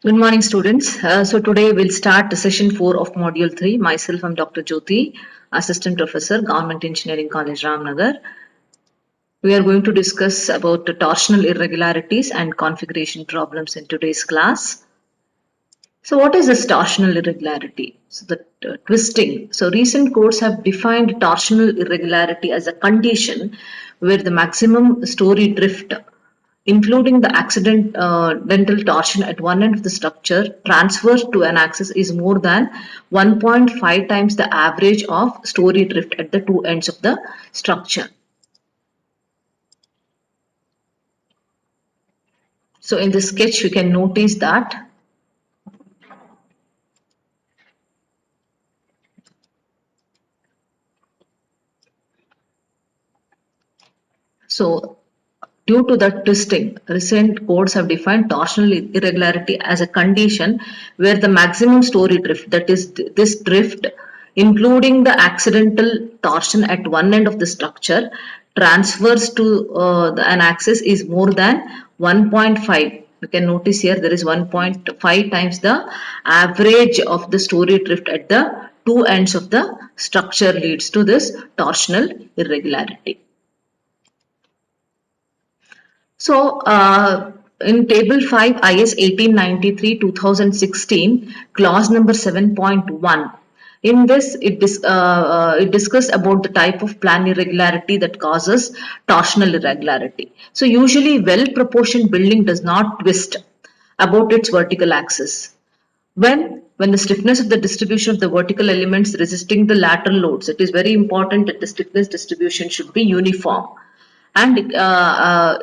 Good morning, students. So today we'll start session 4 of module 3. Myself, I'm Dr. Jyoti, Assistant Professor, Government Engineering College, Ramnagar. We are going to discuss about the torsional irregularities and configuration problems in today's class. So what is this torsional irregularity? So the twisting. So recent courts have defined torsional irregularity as a condition where the maximum story drift, including the accidental torsion at one end of the structure, transverse to an axis is more than 1.5 times the average of story drift at the two ends of the structure. So in this sketch, you can notice that so due to the twisting, recent courts have defined torsional irregularity as a condition where the maximum story drift, that is this drift, including the accidental torsion at one end of the structure, transfers to an axis is more than 1.5. You can notice here there is 1.5 times the average of the story drift at the two ends of the structure leads to this torsional irregularity. So, in Table 5 IS 1893-2016, clause number 7.1. In this, it discussed about the type of plan irregularity that causes torsional irregularity. So, usually, well-proportioned building does not twist about its vertical axis. When the stiffness of the distribution of the vertical elements resisting the lateral loads, it is very important that the stiffness distribution should be uniform and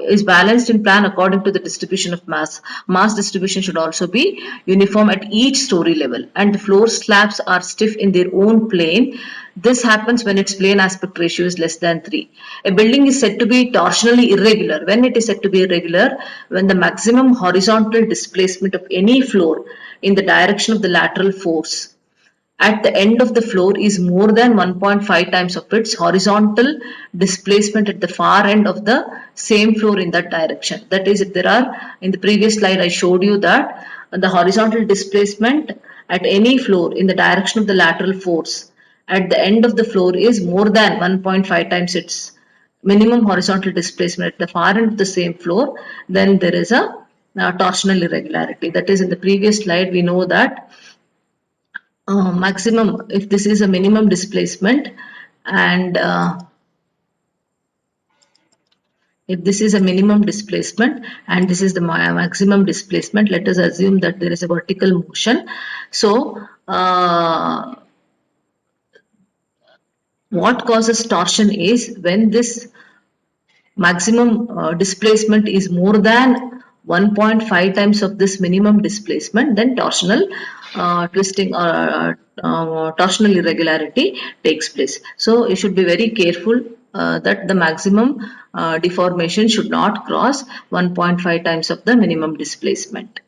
is balanced in plan according to the distribution of mass. Mass distribution should also be uniform at each story level, and the floor slabs are stiff in their own plane. This happens when its plane aspect ratio is less than 3. A building is said to be torsionally irregular. When it is said to be irregular, when the maximum horizontal displacement of any floor in the direction of the lateral force at the end of the floor is more than 1.5 times of its horizontal displacement at the far end of the same floor in that direction. That is, if there are, in the previous slide I showed you that the horizontal displacement at any floor in the direction of the lateral force at the end of the floor is more than 1.5 times its minimum horizontal displacement at the far end of the same floor, then there is a torsional irregularity. That is, in the previous slide we know that maximum, if this is a minimum displacement, and if this is a minimum displacement and this is the maximum displacement, let us assume that there is a vertical motion. So what causes torsion is when this maximum displacement is more than 1.5 times of this minimum displacement, then torsional twisting or torsional irregularity takes place. So you should be very careful that the maximum deformation should not cross 1.5 times of the minimum displacement.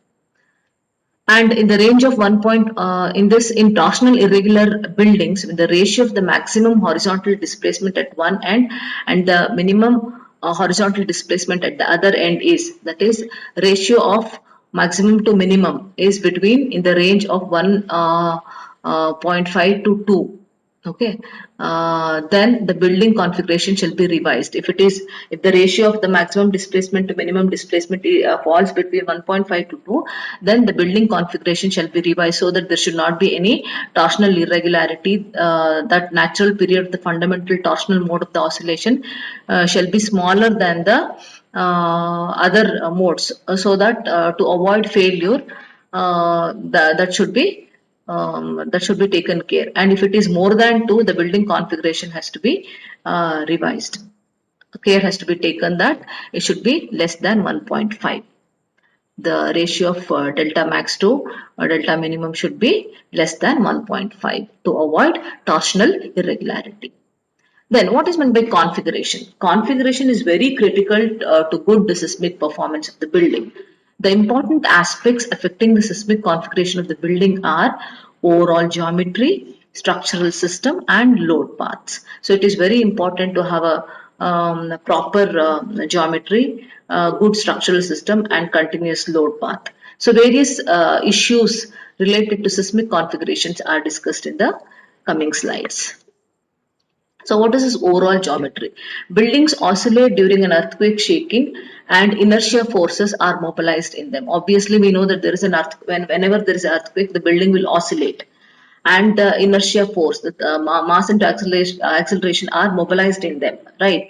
And in the range of 1 point, in torsional irregular buildings, the ratio of the maximum horizontal displacement at one end and the minimum horizontal displacement at the other end is, that is, ratio of maximum to minimum is between in the range of 1.5 to 2. Okay, then the building configuration shall be revised. If the ratio of the maximum displacement to minimum displacement falls between 1.5 to 2, then the building configuration shall be revised so that there should not be any torsional irregularity. That natural period of the fundamental torsional mode of the oscillation shall be smaller than the other modes, so that to avoid failure, that should be taken care. And if it is more than 2, the building configuration has to be revised. Care has to be taken that it should be less than 1.5. The ratio of delta max to delta minimum should be less than 1.5 to avoid torsional irregularity. Then what is meant by configuration? Configuration is very critical to good seismic performance of the building. The important aspects affecting the seismic configuration of the building are overall geometry, structural system and load paths. So it is very important to have a proper geometry, good structural system and continuous load path. So various issues related to seismic configurations are discussed in the coming slides. So what is this overall geometry? Buildings oscillate during an earthquake shaking and inertia forces are mobilized in them. Obviously, we know that there is an whenever there is an earthquake, the building will oscillate and the inertia force, the mass into acceleration are mobilized in them, right?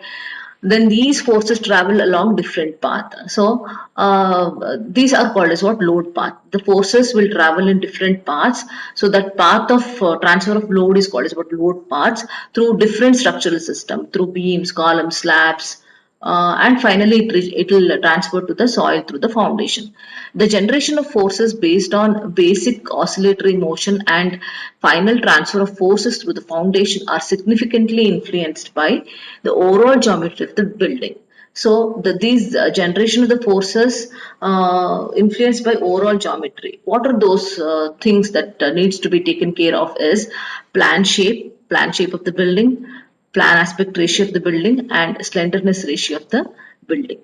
Then these forces travel along different path. So these are called as what? Load path. The forces will travel in different paths. So that path of transfer of load is called as what? Load paths through different structural system, through beams, columns, slabs, and finally it will transfer to the soil through the foundation. The generation of forces based on basic oscillatory motion and final transfer of forces through the foundation are significantly influenced by the overall geometry of the building. So these generation of the forces influenced by overall geometry. What are those things that needs to be taken care of is plan shape of the building, plan aspect ratio of the building, and slenderness ratio of the building.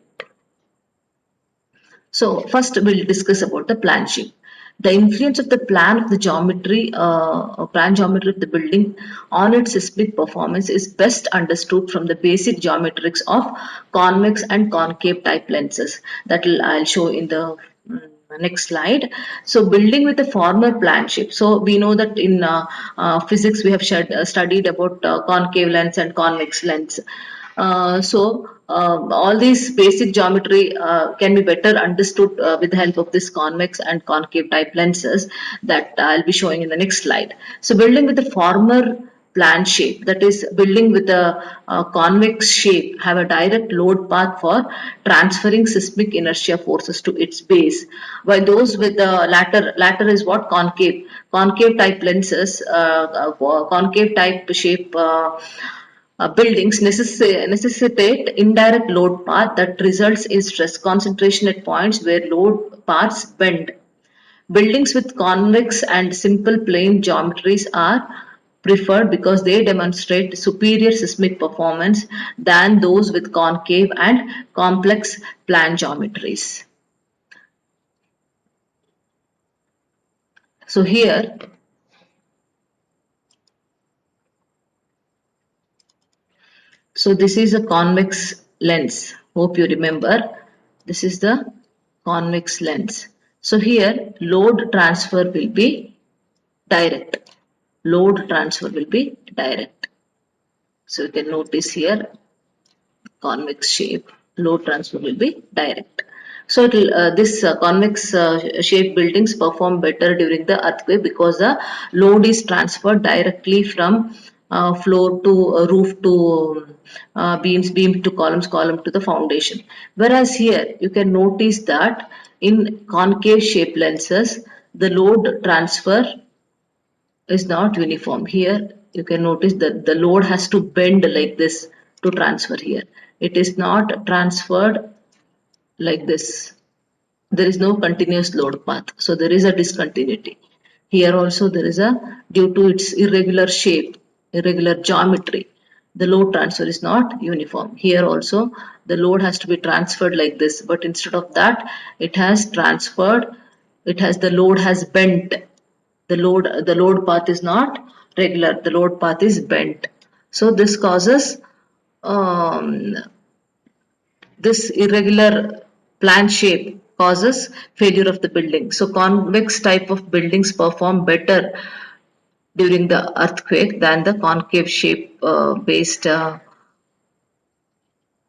So first we'll discuss about the plan shape. The influence of the plan of the plan geometry of the building on its seismic performance is best understood from the basic geometrics of convex and concave type lenses that I'll show in the next slide. So building with a former plan shape. So we know that in physics we have studied about concave lens and convex lens. All these basic geometry can be better understood with the help of this convex and concave type lenses that I'll be showing in the next slide. So building with the former plan shape, that is building with a convex shape, have a direct load path for transferring seismic inertia forces to its base, while those with the latter is what? Concave type lenses, concave type shape buildings necessitate indirect load path that results in stress concentration at points where load paths bend. Buildings with convex and simple plane geometries are preferred because they demonstrate superior seismic performance than those with concave and complex plan geometries. So here, so this is a convex lens. Hope you remember. This is the convex lens. So here load transfer will be direct. Load transfer will be direct. So you can notice here convex shape, load transfer will be direct. So this convex shape buildings perform better during the earthquake because the load is transferred directly from floor to roof to beam to columns, column to the foundation. Whereas here you can notice that in concave shape lenses, the load transfer is not uniform. Here you can notice that the load has to bend like this to transfer here. It is not transferred like this. There is no continuous load path. So there is a discontinuity. Here also there is a, due to its irregular shape, irregular geometry, the load transfer is not uniform. Here also the load has to be transferred like this, but instead of that it has transferred, the load has bent. The load path is not regular, the load path is bent. So this causes um, this irregular plan shape causes failure of the building. So convex type of buildings perform better during the earthquake than the concave shape based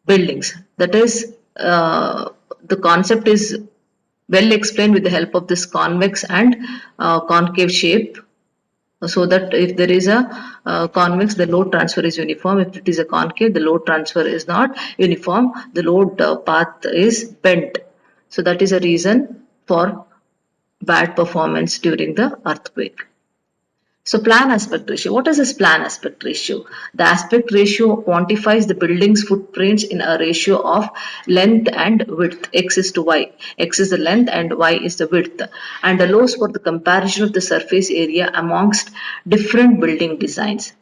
buildings. That is, the concept is well explained with the help of this convex and concave shape, so that if there is a convex, the load transfer is uniform. If it is a concave, the load transfer is not uniform, the load path is bent. So that is a reason for bad performance during the earthquake. So plan aspect ratio. What is this plan aspect ratio? The aspect ratio quantifies the building's footprints in a ratio of length and width. X is to Y. X is the length and Y is the width, and allows for the comparison of the surface area amongst different building designs.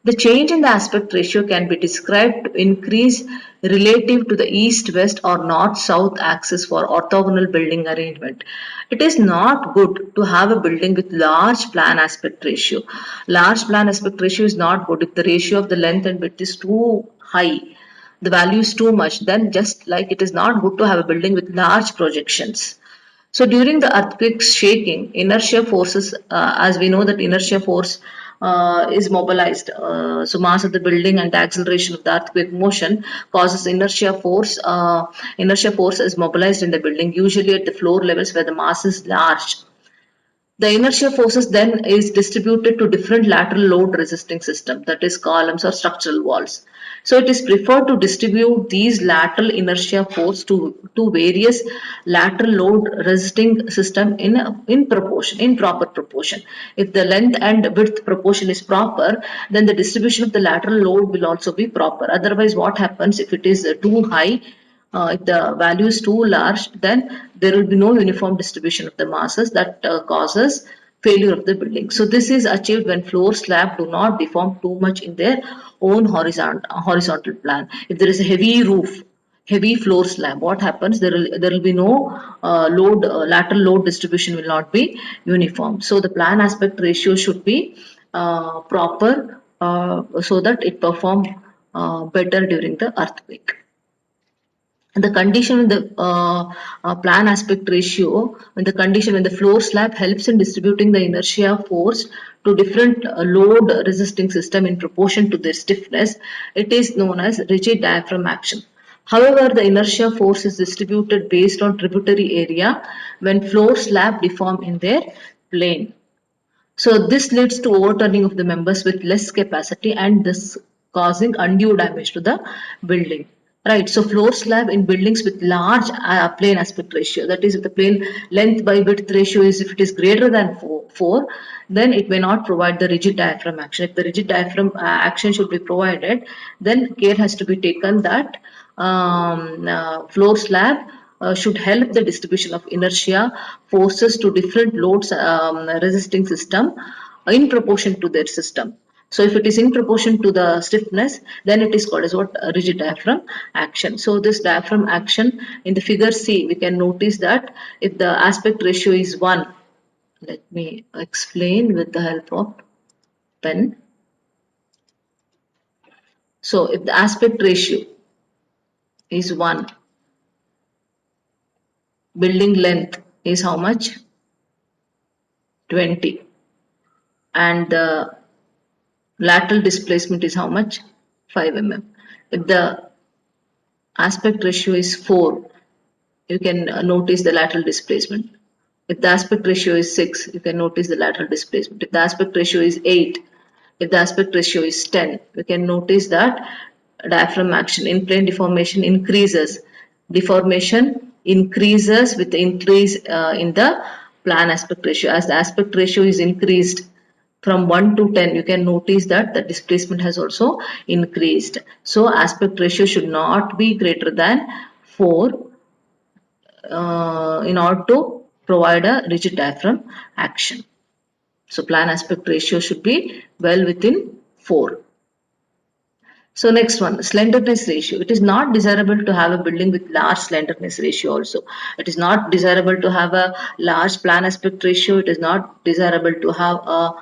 The change in the aspect ratio can be described to increase relative to the east-west or north-south axis for orthogonal building arrangement. It is not good to have a building with large plan aspect ratio. Large plan aspect ratio is not good if the ratio of the length and width is too high, the value is too much, then just like it is not good to have a building with large projections. So during the earthquake shaking, inertia forces, as we know that inertia force is mobilized. So mass of the building and the acceleration of the earthquake motion causes inertia force. Inertia force is mobilized in the building, usually at the floor levels where the mass is large. The inertia forces then is distributed to different lateral load resisting system, that is columns or structural walls. So it is preferred to distribute these lateral inertia force to various lateral load resisting system in proportion, in proper proportion. If the length and width proportion is proper, then the distribution of the lateral load will also be proper. Otherwise, what happens if it is too high? If the value is too large, then there will be no uniform distribution of the masses that causes failure of the building. So this is achieved when floor slab do not deform too much in their own horizontal plan. If there is a heavy roof, heavy floor slab, what happens? There will be no lateral load distribution will not be uniform. So the plan aspect ratio should be proper so that it perform better during the earthquake. The condition in the plan aspect ratio, when the floor slab helps in distributing the inertia force to different load resisting system in proportion to their stiffness, it is known as rigid diaphragm action. However, the inertia force is distributed based on tributary area when floor slab deform in their plane. So this leads to overturning of the members with less capacity and this causing undue damage to the building. Right, so floor slab in buildings with large plane aspect ratio, that is if the plane length by width ratio is, if it is greater than 4, then it may not provide the rigid diaphragm action. If the rigid diaphragm action should be provided, then care has to be taken that floor slab should help the distribution of inertia forces to different loads resisting system in proportion to their system. So if it is in proportion to the stiffness, then it is called as what? Rigid diaphragm action. So this diaphragm action in the figure C, we can notice that if the aspect ratio is 1, let me explain with the help of pen. So if the aspect ratio is 1, building length is how much? 20, and the lateral displacement is how much? 5 mm. If the aspect ratio is 4, you can notice the lateral displacement. If the aspect ratio is 6, you can notice the lateral displacement. If the aspect ratio is 8, if the aspect ratio is 10, you can notice that diaphragm action in plane deformation increases. Deformation increases with the increase in the plan aspect ratio. As the aspect ratio is increased from 1 to 10, you can notice that the displacement has also increased. So aspect ratio should not be greater than 4 in order to provide a rigid diaphragm action. So plan aspect ratio should be well within 4. So next one, slenderness ratio. It is not desirable to have a building with large slenderness ratio also. It is not desirable to have a large plan aspect ratio. It is not desirable to have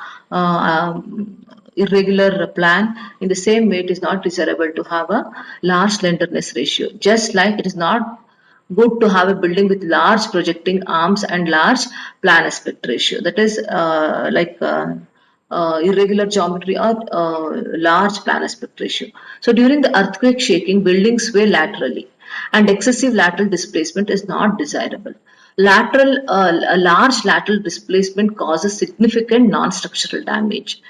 irregular plan. In the same way, it is not desirable to have a large slenderness ratio. Just like it is not good to have a building with large projecting arms and large plan aspect ratio. That is irregular geometry or large plan aspect ratio. So during the earthquake shaking, buildings sway laterally and excessive lateral displacement is not desirable. A large lateral displacement causes significant non-structural damage.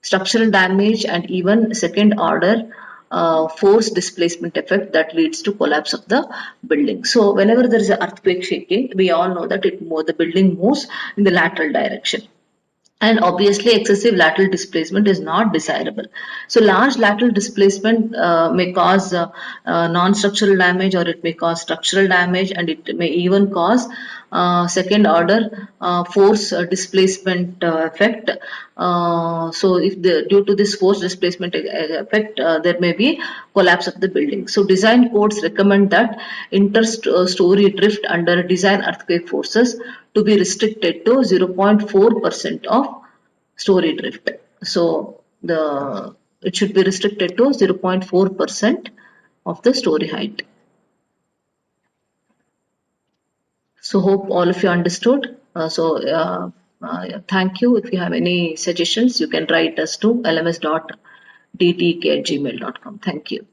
Structural damage and even second order force displacement effect that leads to collapse of the building. So whenever there is an earthquake shaking, we all know that the building moves in the lateral direction. And obviously excessive lateral displacement is not desirable. So large lateral displacement may cause non-structural damage or it may cause structural damage and it may even cause second order force displacement effect. So if due to this force displacement effect, there may be collapse of the building. So design codes recommend that inter-story drift under design earthquake forces to be restricted to 0.4% of story drift. So it should be restricted to 0.4% of the story height. So hope all of you understood. Thank you. If you have any suggestions, you can write us to lms.dtk@gmail.com. Thank you.